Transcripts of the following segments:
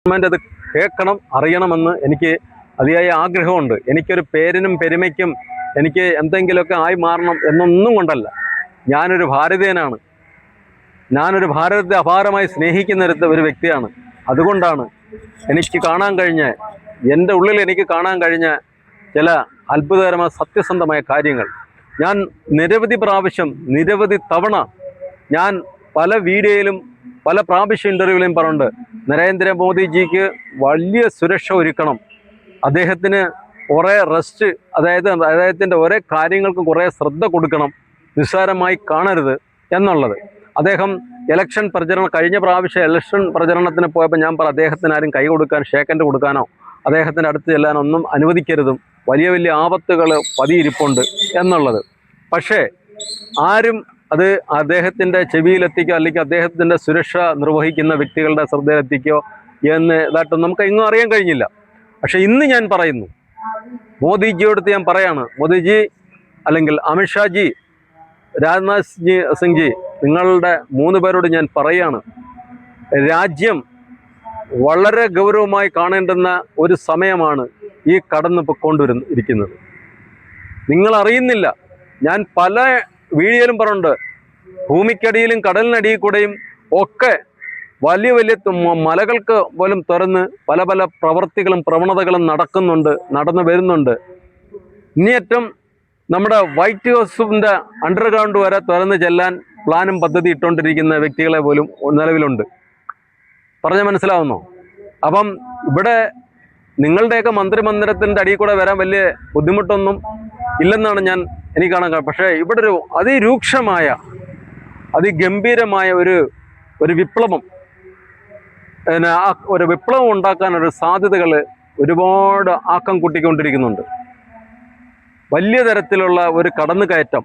Government അത് കേൾക്കണം, അറിയണമെന്ന് എനിക്ക് അതിയായ ആഗ്രഹമുണ്ട്. എനിക്കൊരു പേരിനും പെരുമയ്ക്കും എനിക്ക് എന്തെങ്കിലുമൊക്കെ ആയി മാറണം എന്നൊന്നും കൊണ്ടല്ല. ഞാനൊരു ഭാരതീയനാണ്. ഞാനൊരു ഭാരതത്തെ അപാരമായി സ്നേഹിക്കുന്ന ഒരു വ്യക്തിയാണ്. അതുകൊണ്ടാണ് എനിക്ക് കാണാൻ കഴിഞ്ഞ, എൻ്റെ ഉള്ളിൽ എനിക്ക് കാണാൻ കഴിഞ്ഞ ചില അത്ഭുതകരമായ സത്യസന്ധമായ കാര്യങ്ങൾ. ഞാൻ നിരവധി പ്രാവശ്യം, നിരവധി തവണ ഞാൻ പല വീഡിയോയിലും പല പ്രാവശ്യം ഇൻ്റർവ്യൂവിലും പറഞ്ഞിട്ടുണ്ട്, നരേന്ദ്രമോദിജിക്ക് വലിയ സുരക്ഷ ഒരുക്കണം, അദ്ദേഹത്തിന് കുറേ റെസ്റ്റ്, അദ്ദേഹത്തിൻ്റെ ഓരോ കാര്യങ്ങൾക്കും കുറേ ശ്രദ്ധ കൊടുക്കണം, നിസ്സാരമായി കാണരുത് എന്നുള്ളത്. അദ്ദേഹം ഇലക്ഷൻ പ്രചരണം, കഴിഞ്ഞ പ്രാവശ്യം ഇലക്ഷൻ പ്രചരണത്തിന് പോയപ്പോൾ ഞാൻ അദ്ദേഹത്തിന് ആരും കൈ കൊടുക്കാൻ, ഷേക്കൻഡ് കൊടുക്കാനോ അദ്ദേഹത്തിൻ്റെ അടുത്ത് ചെല്ലാനോ ഒന്നും അനുവദിക്കരുതും, വലിയ വലിയ ആപത്തുകൾ പതിയിരിപ്പുണ്ട് എന്നുള്ളത്. പക്ഷേ ആരും അത് അദ്ദേഹത്തിൻ്റെ ചെവിയിലെത്തിക്കോ അല്ലെങ്കിൽ അദ്ദേഹത്തിൻ്റെ സുരക്ഷ നിർവഹിക്കുന്ന വ്യക്തികളുടെ ശ്രദ്ധയിലെത്തിക്കോ എന്ന് ഇതായിട്ട് നമുക്ക് ഇന്നും അറിയാൻ കഴിഞ്ഞില്ല. പക്ഷേ ഇന്ന് ഞാൻ പറയുന്നു, മോദിജിയോടുത്ത് ഞാൻ പറയാണ്, മോദിജി അല്ലെങ്കിൽ അമിത്ഷാജി, രാജ്നാഥ് സിംഗ് ജി, നിങ്ങളുടെ 3 പേരോട് ഞാൻ പറയാണ്, രാജ്യം വളരെ ഗൗരവമായി കാണേണ്ടുന്ന ഒരു സമയമാണ് ഈ കടന്നു പൊയ്ക്കൊണ്ടിരിക്കുന്നത്. നിങ്ങൾ അറിയുന്നില്ല, ഞാൻ പല വീഡിയോയിലും പറഞ്ഞിട്ടുണ്ട്, ഭൂമിക്കടിയിലും കടലിനടിയിൽ കൂടെയും ഒക്കെ വലിയ വലിയ മലകൾക്ക് പോലും തുറന്ന് പല പല പ്രവർത്തികളും പ്രവണതകളും നടന്നു വരുന്നുണ്ട്. ഇനിയേറ്റം നമ്മുടെ വൈറ്റ് ഹൗസിൻ്റെ അണ്ടർഗ്രൗണ്ട് വരെ തുറന്ന് ചെല്ലാൻ പ്ലാനും പദ്ധതി ഇട്ടുകൊണ്ടിരിക്കുന്ന വ്യക്തികളെ പോലും നിലവിലുണ്ട്. പറഞ്ഞ മനസ്സിലാവുന്നോ? അപ്പം ഇവിടെ നിങ്ങളുടെയൊക്കെ മന്ത്രിമന്ദിരത്തിൻ്റെ അടിയിൽ കൂടെ വരാൻ വലിയ ബുദ്ധിമുട്ടൊന്നും ഇല്ലെന്നാണ് എനിക്ക് കാണാൻ. പക്ഷേ ഇവിടെ ഒരു അതിരൂക്ഷമായ, അതിഗംഭീരമായ ഒരു വിപ്ലവം, ഒരു വിപ്ലവം ഉണ്ടാക്കാനൊരു സാധ്യതകൾ ഒരുപാട് ആക്കം കൂട്ടിക്കൊണ്ടിരിക്കുന്നുണ്ട്. വലിയ തരത്തിലുള്ള ഒരു കടന്നുകയറ്റം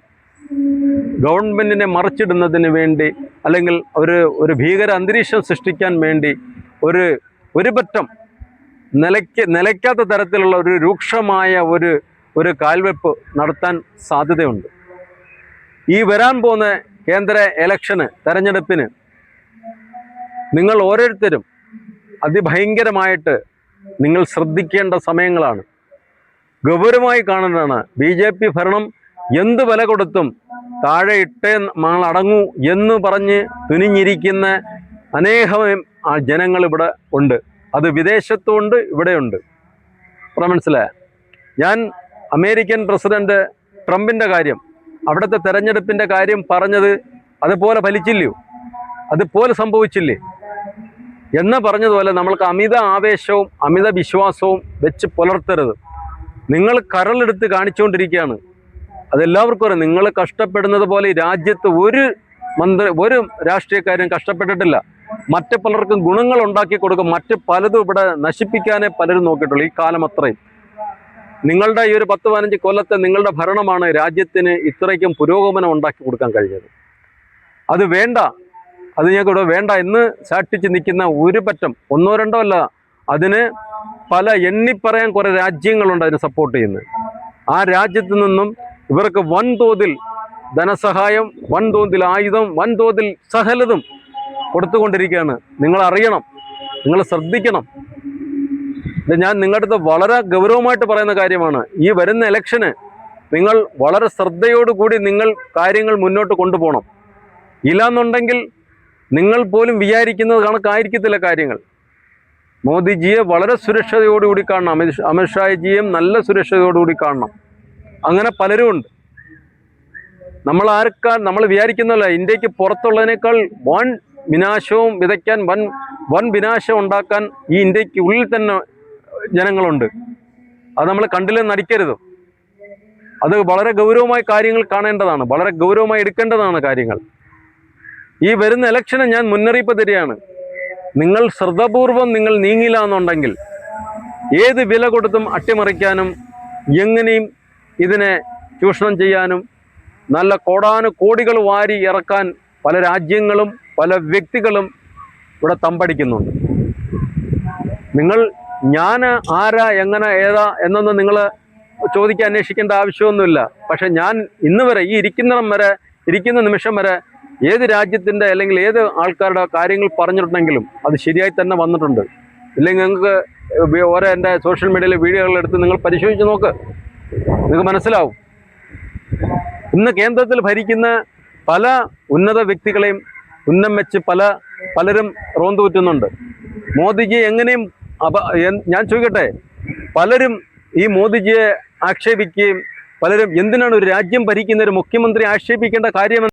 ഗവൺമെൻറ്റിനെ മറിച്ചിടുന്നതിന് വേണ്ടി, അല്ലെങ്കിൽ ഒരു ഭീകര അന്തരീക്ഷം സൃഷ്ടിക്കാൻ വേണ്ടി ഒരു പറ്റം നിലയ്ക്കാത്ത തരത്തിലുള്ള ഒരു രൂക്ഷമായ ഒരു കാൽവെപ്പ് നടത്താൻ സാധ്യതയുണ്ട്. ഈ വരാൻ പോകുന്ന കേന്ദ്ര തെരഞ്ഞെടുപ്പിന് നിങ്ങൾ ഓരോരുത്തരും അതിഭയങ്കരമായിട്ട് നിങ്ങൾ ശ്രദ്ധിക്കേണ്ട സമയങ്ങളാണ്. ഗൗരവമായി കാണേണ്ടതാണ്. BJP ഭരണം എന്ത് വില കൊടുത്തും താഴെ ഇട്ടേ അടങ്ങൂ എന്ന് പറഞ്ഞ് തുനിഞ്ഞിരിക്കുന്ന അനേകം ജനങ്ങൾ ഇവിടെ ഉണ്ട്. അത് വിദേശത്തുമുണ്ട്, ഇവിടെയുണ്ട്. മനസ്സിലായ? ഞാൻ അമേരിക്കൻ പ്രസിഡന്റ് ട്രംപിൻ്റെ കാര്യം, അവിടുത്തെ തെരഞ്ഞെടുപ്പിൻ്റെ കാര്യം പറഞ്ഞത് അതുപോലെ ഫലിച്ചില്ലയോ, അതുപോലെ സംഭവിച്ചില്ലേ എന്ന് പറഞ്ഞതുപോലെ നമ്മൾക്ക് അമിത ആവേശവും അമിത വിശ്വാസവും വെച്ച് പുലർത്തരുത്. നിങ്ങൾ കരളെടുത്ത് കാണിച്ചുകൊണ്ടിരിക്കുകയാണ്. അതെല്ലാവർക്കും അറിയാം. നിങ്ങൾ കഷ്ടപ്പെടുന്നത് പോലെ ഈ രാജ്യത്ത് ഒരു രാഷ്ട്രീയക്കാരും കഷ്ടപ്പെട്ടിട്ടില്ല. മറ്റ് പലർക്കും ഗുണങ്ങൾ ഉണ്ടാക്കി കൊടുക്കും. മറ്റ് പലതും ഇവിടെ നശിപ്പിക്കാനേ പലരും നോക്കിയിട്ടുള്ളൂ ഈ കാലം അത്രയും. നിങ്ങളുടെ ഈ ഒരു 10-15 കൊല്ലത്തെ നിങ്ങളുടെ ഭരണമാണ് രാജ്യത്തിന് ഇത്രയ്ക്കും പുരോഗമനം ഉണ്ടാക്കി കൊടുക്കാൻ കഴിഞ്ഞത്. അത് വേണ്ട, അത് ഞങ്ങൾക്ക് വേണ്ട എന്ന് സാക്ഷിച്ച് നിൽക്കുന്ന ഒരു പറ്റം, 1-2 അല്ല, അതിന് പല എണ്ണിപ്പറയാൻ കുറേ രാജ്യങ്ങളുണ്ട് അതിനെ സപ്പോർട്ട് ചെയ്യുന്നത്. ആ രാജ്യത്തു നിന്നും ഇവർക്ക് വൻതോതിൽ ധനസഹായം, വൻതോതിൽ ആയുധം, വൻതോതിൽ സകലതും കൊടുത്തുകൊണ്ടിരിക്കുകയാണ്. നിങ്ങൾ അറിയണം, നിങ്ങൾ ശ്രദ്ധിക്കണം. ഇത് ഞാൻ നിങ്ങളുടെ അടുത്ത് വളരെ ഗൗരവമായിട്ട് പറയുന്ന കാര്യമാണ്. ഈ വരുന്ന ഇലക്ഷന് നിങ്ങൾ വളരെ ശ്രദ്ധയോടുകൂടി നിങ്ങൾ കാര്യങ്ങൾ മുന്നോട്ട് കൊണ്ടുപോകണം. ഇല്ലാന്നുണ്ടെങ്കിൽ നിങ്ങൾ പോലും വിചാരിക്കുന്നത് കണക്കായിരിക്കത്തില്ല കാര്യങ്ങൾ. മോദിജിയെ വളരെ സുരക്ഷയോടുകൂടി കാണണം, അമിത്ഷാജിയെയും നല്ല സുരക്ഷയോടുകൂടി കാണണം. അങ്ങനെ പലരും ഉണ്ട്. നമ്മൾ വിചാരിക്കുന്നല്ല, ഇന്ത്യക്ക് പുറത്തുള്ളതിനേക്കാൾ വൻ വിനാശവും വിതയ്ക്കാൻ, വൻ വിനാശം ഉണ്ടാക്കാൻ ഈ ഇന്ത്യക്ക് ഉള്ളിൽ തന്നെ ജനങ്ങളുണ്ട്. അത് നമ്മൾ കണ്ടില്ലെന്ന് നടിക്കരുത്. അത് വളരെ ഗൗരവമായി കാര്യങ്ങൾ കാണേണ്ടതാണ്, വളരെ ഗൗരവമായി എടുക്കേണ്ടതാണ് കാര്യങ്ങൾ. ഈ വരുന്ന ഇലക്ഷന് ഞാൻ മുന്നറിയിപ്പ് തരികയാണ്. നിങ്ങൾ ശ്രദ്ധാപൂർവം നിങ്ങൾ നീങ്ങില്ല എന്നുണ്ടെങ്കിൽ ഏത് വില കൊടുത്തും അട്ടിമറിക്കാനും എങ്ങനെയും ഇതിനെ ചൂഷണം ചെയ്യാനും നല്ല കോടാനുകോടികൾ വാരി ഇറക്കാൻ പല രാജ്യങ്ങളും പല വ്യക്തികളും ഇവിടെ തമ്പടിക്കുന്നുണ്ട്. ഞാൻ ആരാ, എങ്ങനെ, ഏതാ എന്നൊന്നും നിങ്ങൾ ചോദിക്കാൻ അന്വേഷിക്കേണ്ട ആവശ്യമൊന്നുമില്ല. പക്ഷെ ഞാൻ ഇന്ന് വരെ ഈ ഇരിക്കുന്ന നിമിഷം വരെ ഏത് രാജ്യത്തിൻ്റെ അല്ലെങ്കിൽ ഏത് ആൾക്കാരുടെ കാര്യങ്ങൾ പറഞ്ഞിട്ടുണ്ടെങ്കിലും അത് ശരിയായി തന്നെ വന്നിട്ടുണ്ട്. ഇല്ലെങ്കിൽ നിങ്ങൾക്ക് ഓരോ എൻ്റെ സോഷ്യൽ മീഡിയയിലെ വീഡിയോകളെടുത്ത് നിങ്ങൾ പരിശോധിച്ച് നോക്ക്, നിങ്ങൾക്ക് മനസ്സിലാവും. ഇന്ന് കേന്ദ്രത്തിൽ ഭരിക്കുന്ന പല ഉന്നത വ്യക്തികളെയും ഉന്നം വെച്ച് പലരും റോന്തുകുറ്റുന്നുണ്ട്. മോദിജി എങ്ങനെയും ഞാൻ ചോദിക്കട്ടെ, പലരും ഈ മോദിജിയെ ആക്ഷേപിക്കുകയും പലരും എന്തിനാണ് ഒരു രാജ്യം ഭരിക്കുന്ന ഒരു മുഖ്യമന്ത്രി ആക്ഷേപിക്കേണ്ട കാര്യം